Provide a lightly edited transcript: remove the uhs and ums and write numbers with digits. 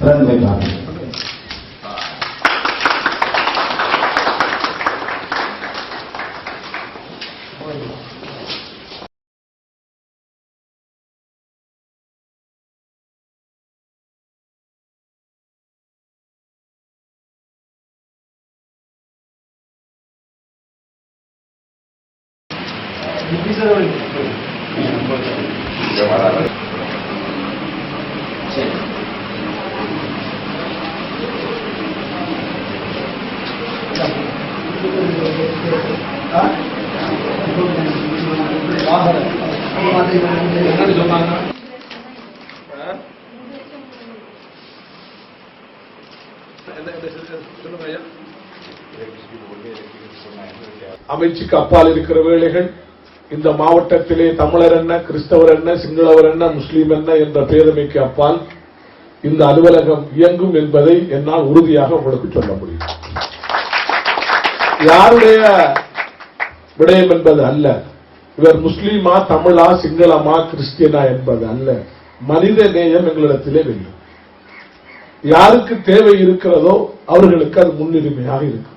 திறந்து வைப்பார்கள். அமைச்சுக்கு அப்பால் இருக்கிற வேளைகள் இந்த மாவட்டத்திலே தமிழர் என்ன, கிறிஸ்தவர் என்ன, சிங்களவர் என்ன, முஸ்லீம் என்ன என்ற பேதமைக்கு அப்பால் இந்த அலுவலகம் இயங்கும் என்பதை என்னால் உறுதியாக உங்களுக்கு சொல்ல முடியும். யாருடைய விடயம் என்பது அல்ல, இவர் முஸ்லீமா, தமிழா, சிங்களமா, கிறிஸ்டியனா என்பது அல்ல. மனித நேயம் எங்களிடத்திலே வேண்டும். யாருக்கு தேவை இருக்கிறதோ அவர்களுக்கு அது முன்னுரிமையாக இருக்கும்.